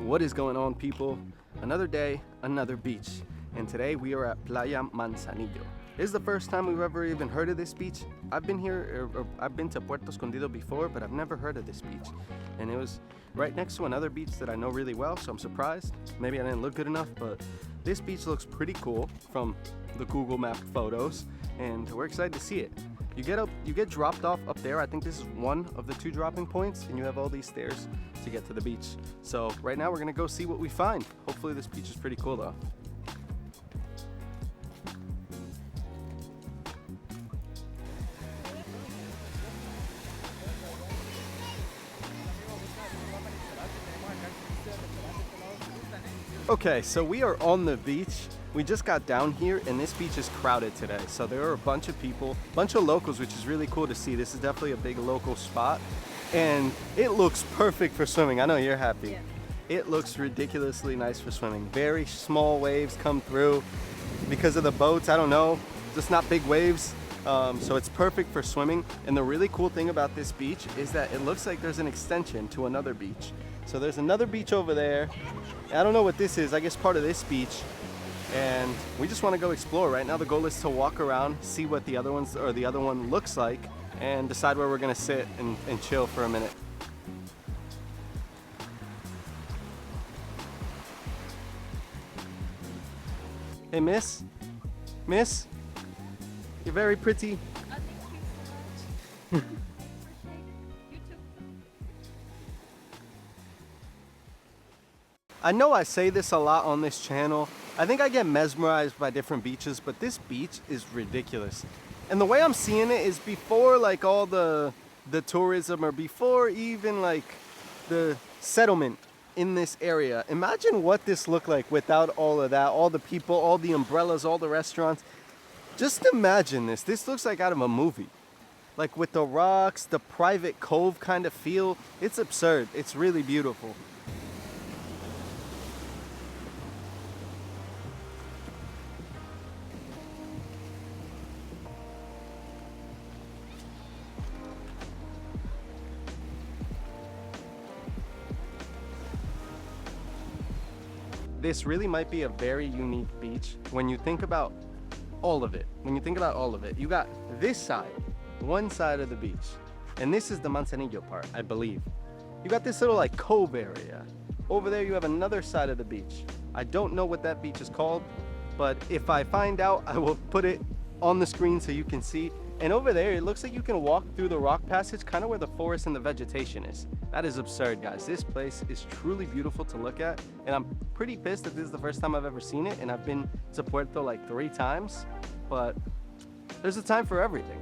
What is going on, people? Another day, another beach, and today we are at Playa Manzanillo. This is the first time we've ever even heard of this beach. I've been here, I've been to Puerto Escondido before, but I've never heard of this beach. And it was right next to another beach that I know really well, so I'm surprised. Maybe I didn't look good enough, but this beach looks pretty cool from the Google Map photos, and we're excited to see it. You get dropped off up there. I think this is one of the two dropping points, and you have all these stairs to get to the beach. So right now we're gonna go see what we find. Hopefully this beach is pretty cool though. Okay, so we are on the beach. We just got down here and this beach is crowded today. So there are a bunch of people, bunch of locals, which is really cool to see. This is definitely a big local spot and it looks perfect for swimming. I know you're happy. Yeah. It looks ridiculously nice for swimming. Very small waves come through because of the boats. I don't know, just not big waves. So it's perfect for swimming. And the really cool thing about this beach is that it looks like there's an extension to another beach. So there's another beach over there. I don't know what this is, I guess part of this beach. And we just want to go explore. Right now the goal is to walk around, see what the other ones or the other one looks like, and decide where we're gonna sit and chill for a minute. Hey miss, you're very pretty. Oh, thank you so much. Appreciate it. You too. I know I say this a lot on this channel. I think I get mesmerized by different beaches, but this beach is ridiculous. And the way I'm seeing it is before like all the tourism or before even like the settlement in this area. Imagine what this looked like without all of that, all the people, all the umbrellas, all the restaurants. Just imagine this. This looks like out of a movie. Like with the rocks, the private cove kind of feel. It's absurd. It's really beautiful. This really might be a very unique beach when you think about all of it. You got this side, one side of the beach, and this is the Manzanillo part, I believe. You got this little like cove area. Over there you have another side of the beach. I don't know what that beach is called, but if I find out, I will put it on the screen so you can see. And over there, it looks like you can walk through the rock passage, kind of where the forest and the vegetation is. That is absurd, guys. This place is truly beautiful to look at. And I'm pretty pissed that this is the first time I've ever seen it. And I've been to Puerto like 3 times, but there's a time for everything.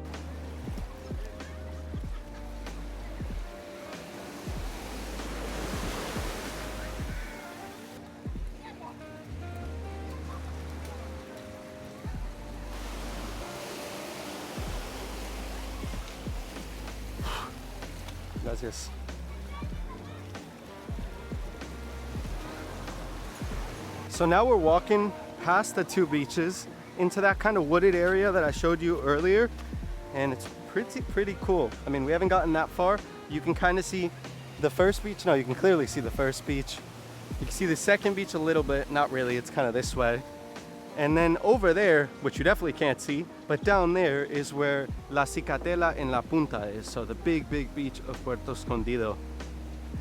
Gracias. So now we're walking past the 2 beaches into that kind of wooded area that I showed you earlier, and it's pretty cool. I mean, we haven't gotten that far. You can kind of see the first beach. No, you can clearly see the first beach. You can see the second beach a little bit. Not really, it's kind of this way. And then over there, which you definitely can't see, but down there is where La Cicatela en La Punta is. So the big beach of Puerto Escondido.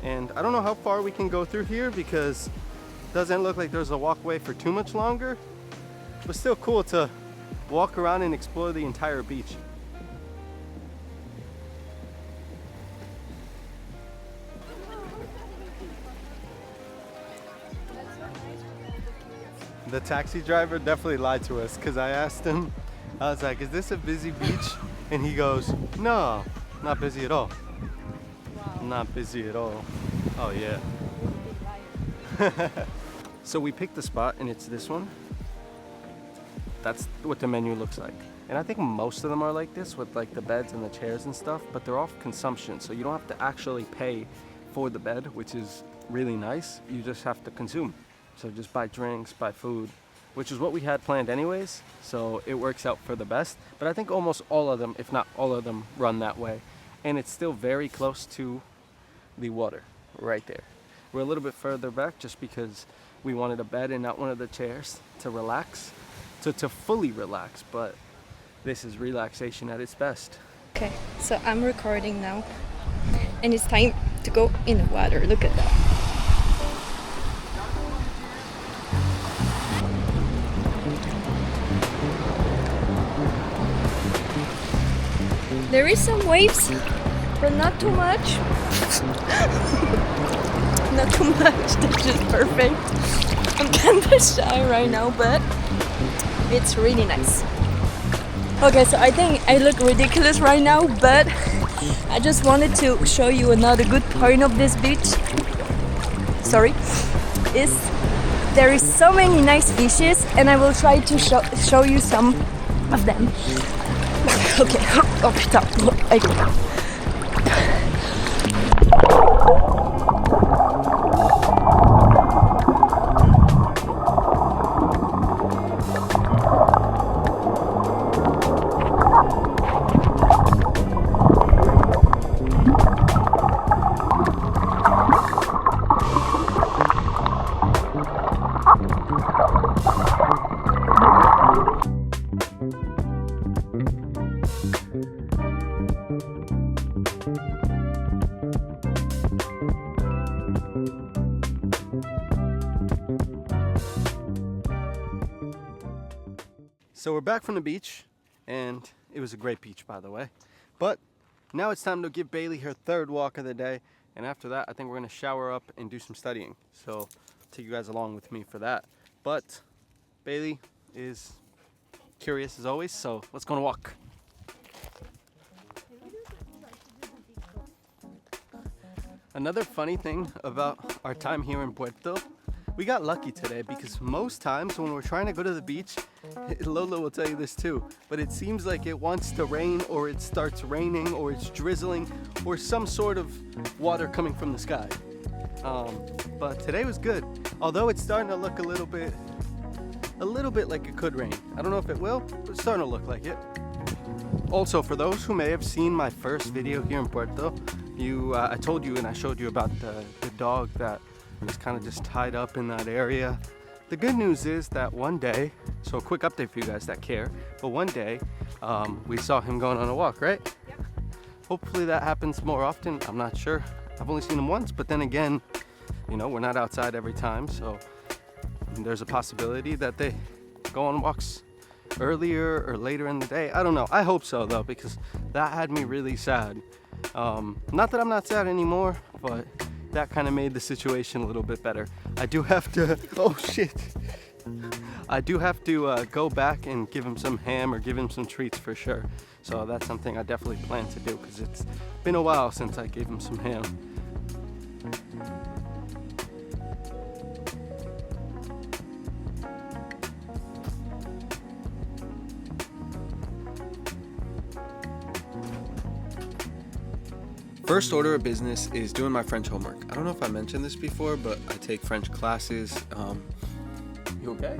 And I don't know how far we can go through here because it doesn't look like there's a walkway for too much longer. But still cool to walk around and explore the entire beach. The taxi driver definitely lied to us because I asked him, I was like, is this a busy beach? And he goes, no, not busy at all. Wow. Not busy at all. Oh yeah. So we picked the spot and it's this one. That's what the menu looks like. And I think most of them are like this with like the beds and the chairs and stuff, but they're off consumption. So you don't have to actually pay for the bed, which is really nice. You just have to consume. So just buy drinks, buy food, which is what we had planned anyways. So it works out for the best. But I think almost all of them, if not all of them, run that way. And it's still very close to the water right there. We're a little bit further back just because we wanted a bed and not one of the chairs to relax, to fully relax, but this is relaxation at its best. Okay, so I'm recording now, and it's time to go in the water. Look at that. There is some waves, but not too much. Not too much, that's just perfect. I'm kind of shy right now, but it's really nice. Okay, so I think I look ridiculous right now, but I just wanted to show you another good point of this beach. Sorry, is there is so many nice fishes, and I will try to show you some of them. Okay, oh putain, I go. So we're back from the beach, and it was a great beach, by the way. But now it's time to give Bailey her third walk of the day, and after that I think we're gonna shower up and do some studying. So I'll take you guys along with me for that. But Bailey is curious as always, so let's go on a walk. Another funny thing about our time here in Puerto, we got lucky today because most times when we're trying to go to the beach, Lola will tell you this too, but it seems like it wants to rain, or it starts raining, or it's drizzling, or some sort of water coming from the sky. But today was good, although it's starting to look a little bit like it could rain. I don't know if it will, but it's starting to look like it. Also, for those who may have seen my first video here in Puerto, I told you and I showed you about the dog that was kind of just tied up in that area. The good news is that one day, so a quick update for you guys that care, but one day we saw him going on a walk, right? Yep. Hopefully that happens more often. I'm not sure. I've only seen him once, but then again, you know, we're not outside every time, so there's a possibility that they go on walks earlier or later in the day. I don't know. I hope so though, because that had me really sad. Not that I'm not sad anymore, but that kind of made the situation a little bit better. I do have to, oh shit. I do have to go back and give him some ham or give him some treats for sure. So that's something I definitely plan to do because it's been a while since I gave him some ham. First order of business is doing my French homework. I don't know if I mentioned this before, but I take French classes. You okay?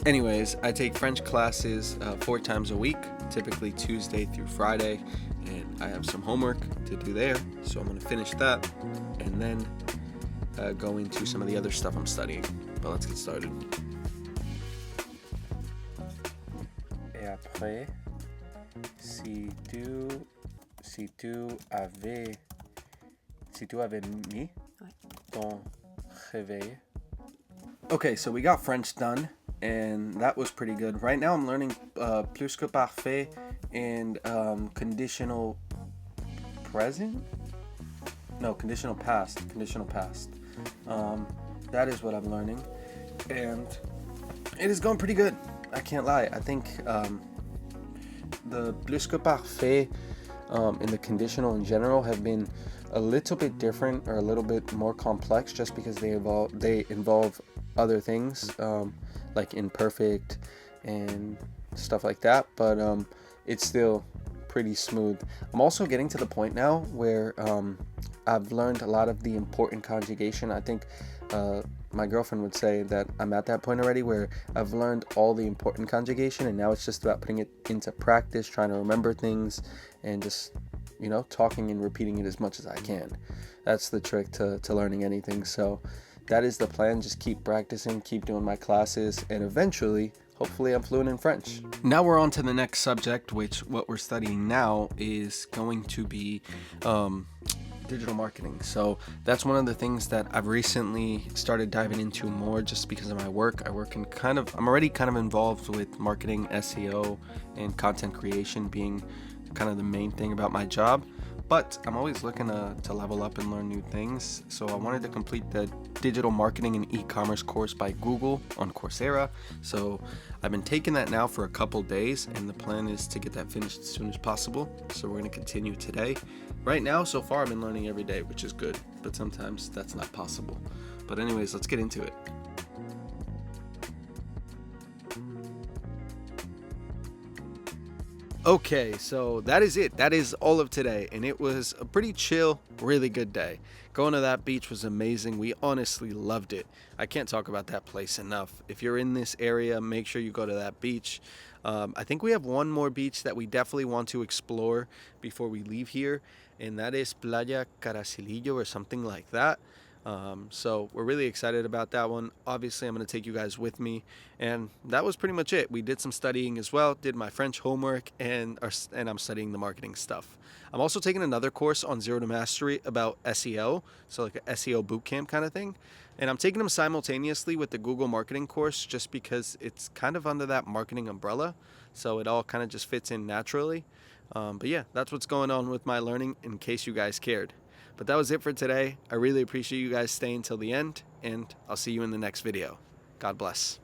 Anyways, I take French classes 4 times a week, typically Tuesday through Friday, and I have some homework to do there, so I'm going to finish that and then go into some of the other stuff I'm studying. But let's get started. Et après, si tu avais mis ton réveil. Okay, so we got French done, and that was pretty good. Right now I'm learning plus que parfait and conditional present? No, conditional past. That is what I'm learning, and it is going pretty good. I can't lie. I think the plus que parfait and the conditional in general have been a little bit different or a little bit more complex just because they involve other things like imperfect and stuff like that, but it's still pretty smooth. I'm also getting to the point now where I've learned a lot of the important conjugation. I think my girlfriend would say that I'm at that point already where I've learned all the important conjugation, and now it's just about putting it into practice, trying to remember things and just you know, talking and repeating it as much as I can. That's the trick to learning anything. So that is the plan. Just keep practicing, keep doing my classes, and eventually, hopefully, I'm fluent in French. Now we're on to the next subject, which what we're studying now is going to be digital marketing. So that's one of the things that I've recently started diving into more just because of my work. I'm already kind of involved with marketing, SEO, and content creation being kind of the main thing about my job. But I'm always looking to level up and learn new things. So I wanted to complete the digital marketing and e-commerce course by Google on Coursera. So I've been taking that now for a couple days, and the plan is to get that finished as soon as possible. So we're going to continue today. Right now, so far, I've been learning every day, which is good, but sometimes that's not possible. But anyways, let's get into it. Okay, so that is it. That is all of today, and it was a pretty chill, really good day. Going to that beach was amazing. We honestly loved it. I can't talk about that place enough. If you're in this area, make sure you go to that beach. I think we have one more beach that we definitely want to explore before we leave here, and that is Playa or something like that. So we're really excited about that one. Obviously, I'm going to take you guys with me, and that was pretty much it. We did some studying as well, did my French homework, and I'm studying the marketing stuff. I'm also taking another course on Zero to Mastery about SEO, so like a SEO bootcamp kind of thing. And I'm taking them simultaneously with the Google marketing course just because it's kind of under that marketing umbrella, so it all kind of just fits in naturally. But yeah, that's what's going on with my learning in case you guys cared. But that was it for today. I really appreciate you guys staying till the end, and I'll see you in the next video. God bless.